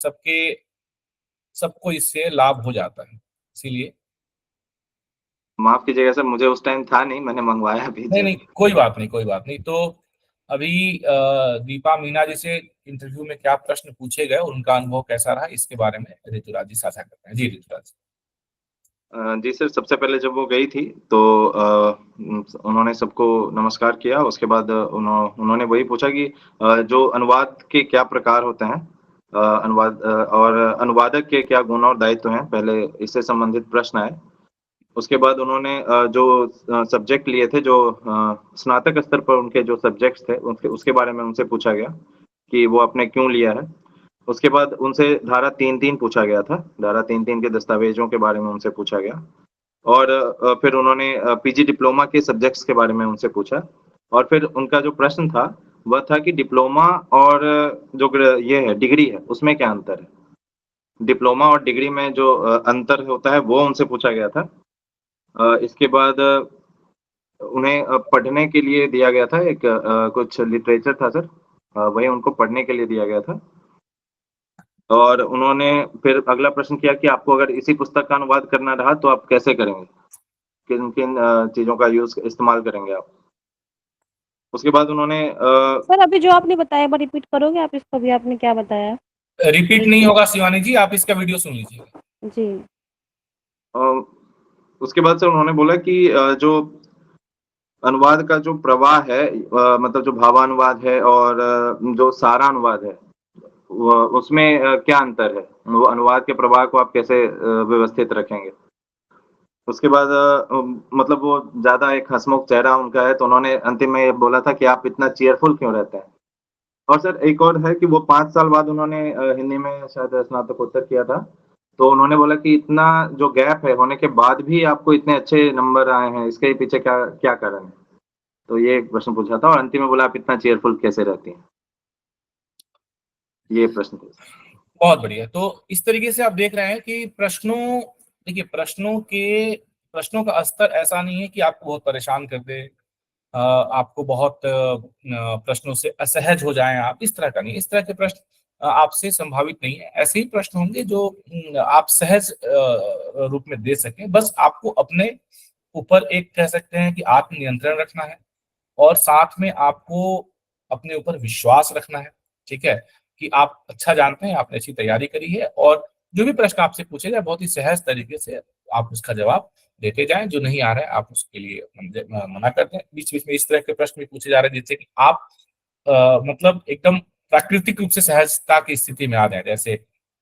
सबके सबको इससे लाभ हो जाता है। इसीलिए माफ कीजिएगा सर, मुझे उस टाइम था नहीं, मैंने मंगवाया भी नहीं नहीं, जब। कोई बात नहीं, कोई बात नहीं। तो अभी दीपा मीना जी से इंटरव्यू में क्या प्रश्न पूछे गए और उनका अनुभव कैसा रहा, इसके बारे में ऋतुराज जी साझा करते हैं। जी ऋतुराज। जी सर, सबसे पहले जब वो गई थी तो उन्होंने सबको नमस्कार किया। उसके बाद उन्होंने वही पूछा कि जो अनुवाद के क्या प्रकार होते हैं, और अनुवादक के क्या गुण और दायित्व हैं, पहले इससे संबंधित प्रश्न आए। उसके बाद उन्होंने जो सब्जेक्ट लिए थे, जो स्नातक स्तर पर उनके जो सब्जेक्ट्स थे, उसके बारे में उनसे पूछा गया कि वो आपने क्यों लिया है। उसके बाद उनसे धारा 3-3 पूछा गया था, धारा 3-3 के दस्तावेजों के बारे में उनसे पूछा गया। और फिर उन्होंने पीजी डिप्लोमा के सब्जेक्ट्स के बारे में उनसे पूछा। और फिर उनका जो प्रश्न था वह था कि डिप्लोमा और जो ये है डिग्री है, उसमें क्या अंतर है। डिप्लोमा और डिग्री में जो अंतर होता है वो उनसे पूछा गया था। इसके बाद उन्हें पढ़ने के लिए दिया गया था, एक कुछ लिटरेचर था सर, वही उनको पढ़ने के लिए दिया गया था। और उन्होंने फिर अगला प्रश्न किया कि आपको अगर इसी पुस्तक का अनुवाद करना रहा तो आप कैसे करेंगे, किन किन चीजों का यूज इस्तेमाल करेंगे आप। उसके बाद उन्होंने सर अभी जो आपने बताया एक बार रिपीट करोगे आप इसको, भी आपने क्या बताया? रिपीट नहीं होगा शिवानी जी, आप इसका वीडियो सुन लीजिएगा। जी। उसके बाद से उन्होंने बोला कि जो अनुवाद का जो प्रवाह है, मतलब जो भावानुवाद है और जो सारानुवाद है, उसमें क्या अंतर है, वो अनुवाद के प्रवाह को आप कैसे व्यवस्थित रखेंगे। उसके बाद मतलब वो ज्यादा एक हंसमुख चेहरा उनका है, तो उन्होंने अंतिम में ये बोला था कि आप इतना चीयरफुल क्यों रहते हैं। और सर एक और है कि वो 5 साल बाद उन्होंने हिंदी में शायद स्नातकोत्तर किया था। तो उन्होंने बोला कि इतना जो गैप है होने के बाद भी आपको इतने अच्छे नंबर आए हैं, इसके पीछे क्या क्या कारण है। तो ये एक प्रश्न पूछा था और अंतिम में बोला आप इतना चीयरफुल कैसे रहती हैं। ये प्रश्न थे। बहुत बढ़िया। तो इस तरीके से आप देख रहे हैं कि देखिए प्रश्नों का स्तर ऐसा नहीं है कि आपको बहुत परेशान कर दे, आपको बहुत प्रश्नों से असहज हो जाएं आप, इस तरह का नहीं। इस तरह के प्रश्न आपसे संभावित नहीं है। ऐसे ही प्रश्न होंगे जो आप सहज रूप में दे सकें। बस आपको अपने ऊपर एक कह सकते हैं कि आत्म नियंत्रण रखना है, और साथ में आपको अपने ऊपर विश्वास रखना है। ठीक है, कि आप अच्छा जानते हैं, आपने अच्छी तैयारी करी है, और जो भी प्रश्न आपसे पूछे जाए बहुत ही सहज तरीके से आप उसका जवाब देते जाएं। जो नहीं आ रहा है आप उसके लिए मना कर दें। बीच बीच में इस तरह के प्रश्न भी पूछे जा रहे हैं जिससे कि आप मतलब एकदम प्राकृतिक रूप से सहजता की स्थिति में आ जाए। जैसे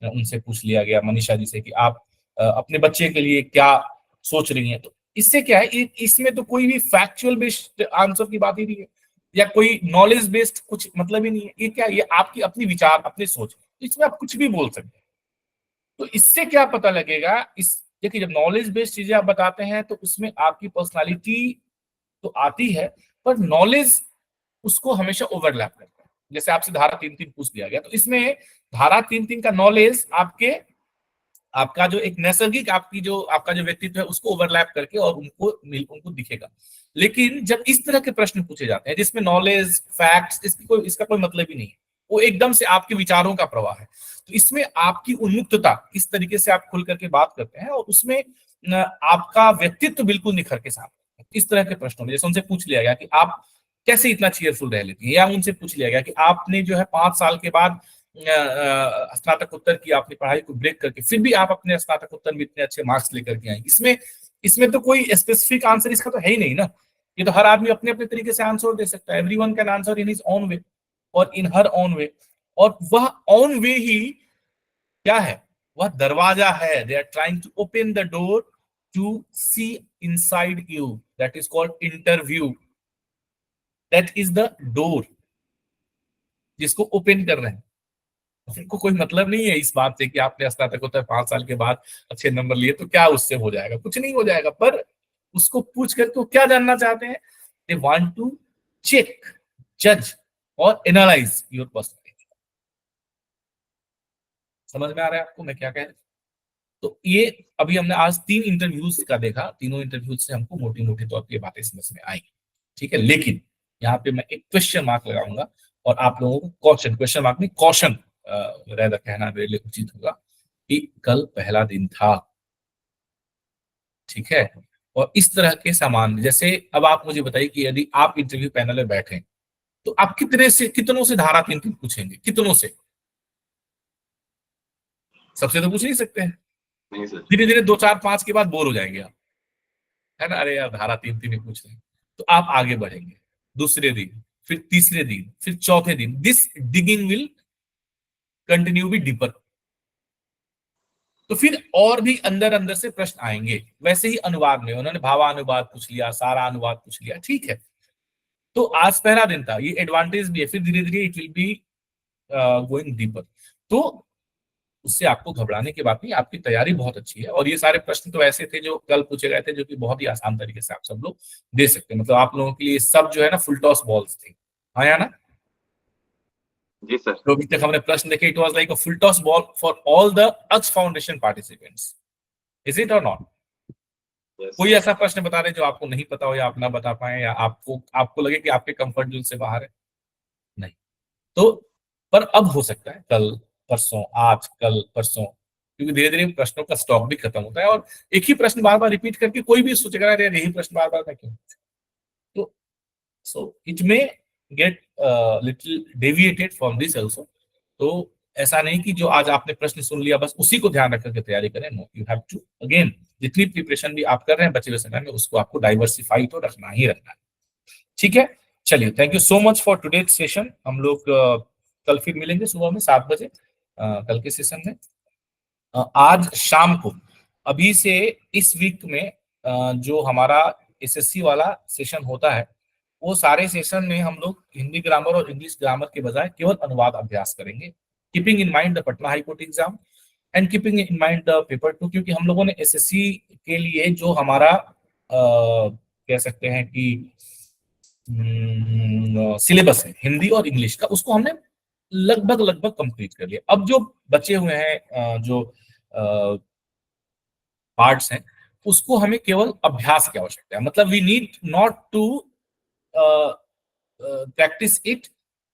उनसे पूछ लिया गया मनीषा जी से कि आप अपने बच्चे के लिए क्या सोच रही हैं। तो इससे क्या है, इसमें तो कोई भी फैक्चुअल बेस्ड आंसर की बात ही नहीं है, या कोई नॉलेज बेस्ड कुछ मतलब ही नहीं है। ये क्या, ये आपकी अपनी विचार, अपनी सोच, इसमें आप कुछ भी बोल सकते हैं। तो इससे क्या पता लगेगा, इस देखिए जब नॉलेज बेस्ड चीजें आप बताते हैं तो उसमें आपकी पर्सनालिटी तो आती है, पर नॉलेज उसको हमेशा ओवरलैप करता है। जैसे आपसे धारा 3-3 पूछ दिया गया, तो इसमें धारा 3-3 का नॉलेज आपका जो एक नैसर्गिक आपका जो व्यक्तित्व है उसको ओवरलैप करके और उनको दिखेगा। लेकिन जब इस तरह के प्रश्न पूछे जाते हैं जिसमें नॉलेज फैक्ट्स इसका कोई मतलब ही नहीं है, वो एकदम से आपके विचारों का प्रवाह है, तो इसमें आपकी उन्मुक्तता, इस तरीके से आप खुल करके बात करते हैं और उसमें आपका व्यक्तित्व बिल्कुल निखर के सामने। इस तरह के प्रश्नों में जैसे उनसे पूछ लिया गया कि आप कैसे इतना चीयरफुल रह लेती है, या उनसे पूछ लिया गया कि आपने जो है 5 साल के बाद स्नातकोत्तर की आपने पढ़ाई को ब्रेक करके फिर भी आप अपने स्नातकोत्तर में इतने अच्छे मार्क्स लेकर के आए। इसमें तो कोई स्पेसिफिक आंसर इसका तो है ही नहीं ना। ये तो हर आदमी अपने अपने तरीके से आंसर दे सकता है। Everyone can answer in his own way और इन हर ओन वे, और वह ओन वे ही क्या है, वह दरवाजा है। They are trying to open the door to see inside you, that is called interview. That is the door जिसको open कर रहे हैं। उनको कोई मतलब नहीं है इस बात से कि आपने स्नातकोत्तर 5 साल के बाद अच्छे नंबर लिए तो क्या उससे हो जाएगा, कुछ नहीं हो जाएगा। पर उसको पूछ करके वो क्या जानना चाहते हैं, दे वांट टू चेक, जज और एनालाइज योर पर्सनैलिटी। समझ में आ रहा है आपको मैं क्या कह रहा हूं? तो ये अभी हमने आज 3 इंटरव्यूज का देखा, तीनों इंटरव्यूज से हमको मोटी मोटी तौर पर बातें समझ में आई। ठीक है, लेकिन यहाँ पे मैं एक क्वेश्चन मार्क लगाऊंगा और आप लोगों को क्वेश्चन मार्क नहीं, कॉशन रहता कहना मेरे लिए उचित होगा कि कल पहला दिन था, ठीक है। और इस तरह के सामान, जैसे अब आप मुझे बताइए कि यदि आप इंटरव्यू पैनल में बैठे तो आप कितनों से धारा 3 पूछेंगे, कितनों से? सबसे तो पूछ नहीं सकते हैं। नहीं सर। धीरे धीरे 2 4 5 के बाद बोर हो जाएंगे आप, है ना, अरे यार धारा 3 ही पूछ रहे हैं। तो आप आगे बढ़ेंगे, दूसरे दिन, फिर तीसरे दिन, फिर चौथे दिन, this digging will continue be deeper. तो फिर और भी अंदर अंदर से प्रश्न आएंगे। वैसे ही अनुवाद में उन्होंने भावानुवाद पूछ लिया, सारा अनुवाद पूछ लिया, ठीक है। तो आज पहला दिन था, ये एडवांटेज भी है, फिर धीरे धीरे it will be going deeper. तो उससे आपको घबराने की बात नहीं, आपकी तैयारी बहुत अच्छी है। और ये सारे प्रश्न तो ऐसे थे जो कल पूछे गए थे, जो कि बहुत ही आसान तरीके से आप सब लोग दे सकते हैं। मतलब आप लोगों के लिए सब जो है ना फुल टॉस बॉल्स थे, हाँ या ना? जी सर। तो अभी तक हमने प्रश्न देखे, it was like a full toss ball for all the ox foundation participants, is it or not? Yes. कोई ऐसा प्रश्न बता दें जो आपको नहीं पता हो, या आप ना बता पाए, या आपको लगे कि आपके कंफर्ट जोन से बाहर है? नहीं। तो पर अब हो सकता है कल, परसों, आज, कल, परसों, क्योंकि धीरे धीरे प्रश्नों का स्टॉक भी खत्म होता है, और एक ही प्रश्न बार बार रिपीट करके कोई भी सोचेगा अरे यही प्रश्न बार बार मैं क्यों। तो so it may get little deviated from this also. तो ऐसा नहीं कि जो आज आपने प्रश्न सुन लिया बस उसी को ध्यान रख करके तैयारी करें। No, you have to again, जितनी प्रिपरेशन भी आप कर रहे हैं बचे हुए समय में, उसको आपको डाइवर्सिफाई तो रखना ही रखना है, ठीक है। चलिए, thank you so much for today session. हम लोग कल फिर मिलेंगे सुबह में 7 बजे कल के सेशन में। आज शाम को अभी से इस वीक में जो हमारा एसएससी वाला सेशन होता है, वो सारे सेशन में हम लोग हिंदी ग्रामर और इंग्लिश ग्रामर के बजाय केवल अनुवाद अभ्यास करेंगे, keeping in mind the Patna high court exam and keeping in mind the paper 2। क्योंकि हम लोगों ने एसएससी के लिए जो हमारा कह सकते हैं कि सिलेबस है हिंदी और इंग्लिश का, उसको हमने लगभग लगभग कंप्लीट कर लिया। अब जो बचे हुए हैं जो पार्ट्स हैं, उसको हमें केवल अभ्यास की आवश्यकता है। मतलब we need not to practice it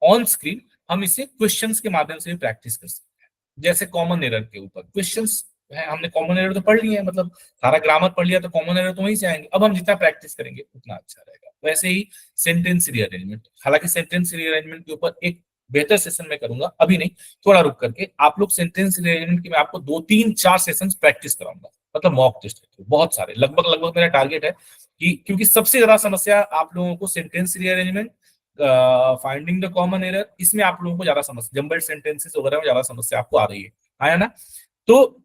on screen, हम इसे क्वेश्चंस के माध्यम से भी प्रैक्टिस कर सकते हैं। जैसे कॉमन एरर के ऊपर क्वेश्चंस है, हमने कॉमन एरर तो पढ़ लिए है, मतलब सारा ग्रामर पढ़ लिया, तो कॉमन एरर तो वहीं से आएंगे। अब हम जितना प्रैक्टिस करेंगे उतना अच्छा रहेगा। वैसे ही सेंटेंस रीअरेंजमेंट, हालांकि सेंटेंस रीअरेंजमेंट के ऊपर एक बेहतर सेशन में करूंगा, अभी नहीं, थोड़ा रुक करके। आप लोग सेंटेंस रीअरेंजमेंट के मैं आपको 2 3 4 सेशन प्रैक्टिस कराऊंगा, मतलब मॉक टेस्ट बहुत सारे, लगभग लगभग मेरा टारगेट है कि, क्योंकि सबसे ज्यादा समस्या आप लोगों को sentence rearrangement, finding the common error, इसमें आप लोगों को ज्यादा समस्या, जम्बल्ड सेंटेंसेस वगैरह में ज्यादा समस्या आपको आ रही है, आया ना? तो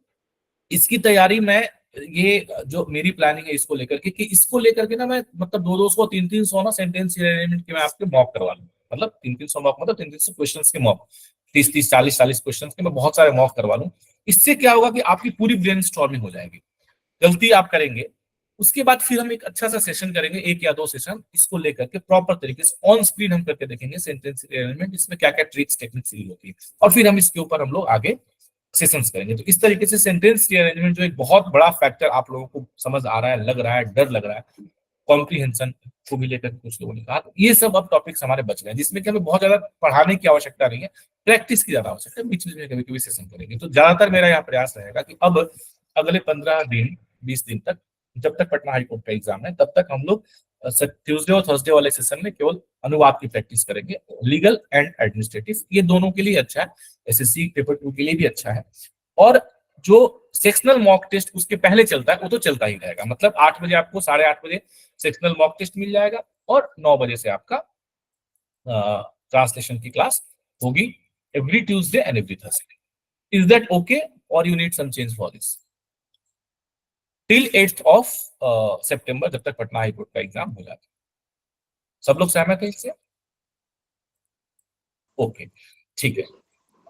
इसकी तैयारी मैं, ये जो मेरी प्लानिंग है इसको लेकर के, कि इसको लेकर के ना मैं मतलब 200 300 ना सेंटेंस रीअरेंजमेंट के मैं आपके मॉक करवा लूँ। मतलब 300 मॉक, मतलब 300 क्वेश्चन के मॉक, 30 40 क्वेश्चन के मैं बहुत सारे मॉक करवा लूँ। इससे क्या होगा कि आपकी पूरी ब्रेन स्टॉर्मिंग हो जाएगी। गलती आप करेंगे, उसके बाद फिर हम एक अच्छा सा सेशन करेंगे, 1 या 2 सेशन इसको लेकर के प्रॉपर तरीके से ऑन स्क्रीन हम करके देखेंगे सेंटेंस रीअरेंजमेंट, इसमें क्या क्या ट्रिक्स टेक्निक्स यूज होती है, और फिर हम इसके ऊपर हम लोग आगे सेशंस करेंगे। तो इस तरीके से सेंटेंस रीअरेंजमेंट जो एक बहुत बड़ा फैक्टर आप लोगों को समझ आ रहा है, लग रहा है, डर लग रहा है, कॉम्प्रीहेंशन को भी लेकर कुछ लोगों ने कहा, तो ये सब अब टॉपिक्स हमारे बच गए हैं, जिसमें कि हमें बहुत ज्यादा पढ़ाने की आवश्यकता नहीं है, प्रैक्टिस की ज्यादा आवश्यकता है। बीच बीच में कभी कभी सेशन करेंगे। तो ज्यादातर मेरा यहाँ प्रयास रहेगा कि अब अगले 15 दिन 20 दिन तक, जब तक पटना हाईकोर्ट का एग्जाम है, तब तक हम लोग ट्यूसडे और थर्सडे वाले सेशन में केवल अनुवाद की प्रैक्टिस करेंगे। लीगल एंड एडमिनिस्ट्रेटिव, ये दोनों के लिए अच्छा है, एसएससी पेपर 2 के लिए भी अच्छा है। और जो सेक्शनल मॉक टेस्ट उसके पहले चलता है, वो तो चलता ही रहेगा। मतलब 8 बजे आपको 8:30 बजे सेक्शनल मॉक टेस्ट मिल जाएगा, और 9 बजे से आपका ट्रांसलेशन की क्लास होगी every Tuesday and every Thursday. Is that okay, और you need some change for this? Till 8th of सितंबर, जब तक पटना हाईकोर्ट का एग्जाम हो जाता है। सब लोग सहमत है इससे? ओके, ठीक है।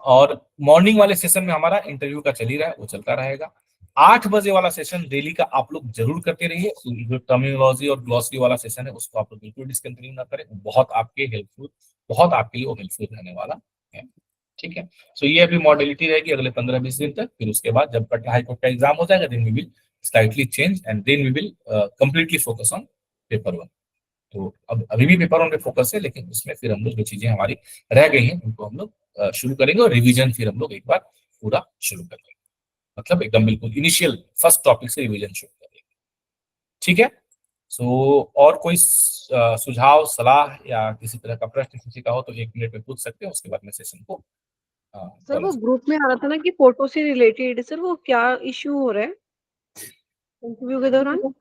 और मॉर्निंग वाले सेशन में हमारा इंटरव्यू का चल ही रहा है, वो चलता रहेगा। 8 बजे वाला सेशन डेली का आप लोग जरूर करते रहिए। जो टर्मिनोलॉजी और ग्लॉसरी वाला सेशन है उसको आप लोग बिल्कुल डिस्कंटिन्यू ना करें, बहुत आपके हेल्पफुल, बहुत आपके लिए वो हेल्पफुल रहने वाला है, ठीक है। सो ये अभी मॉडलिटी रहेगी अगले 15-20 दिन तक। फिर उसके बाद जब पटना हाईकोर्ट का एग्जाम हो जाएगा, then we will slightly change and then we will completely focus on paper 1। तो अब अभी भी पेपर वन पे फोकस है, लेकिन उसमें फिर हम लोग जो चीजें हमारी रह गई हैं उनको हम लोग शुरू करेंगे और रिवीजन फिर हम लोग एक बार पूरा शुरू करेंगे, मतलब एकदम बिल्कुल इनिशियल फर्स्ट टॉपिक से रिवीजन शुरू करेंगे। ठीक है। सो और कोई सुझाव, सलाह या किसी तरह का प्रश्न किसी का हो तो 1 मिनट में पूछ सकते हैं, उसके बाद मैं सेशन को सर वो ग्रुप में आ रहा था ना कि फोटो से रिलेटेड, सर वो क्या इश्यू हो रहा है इंटरव्यू के दौरान?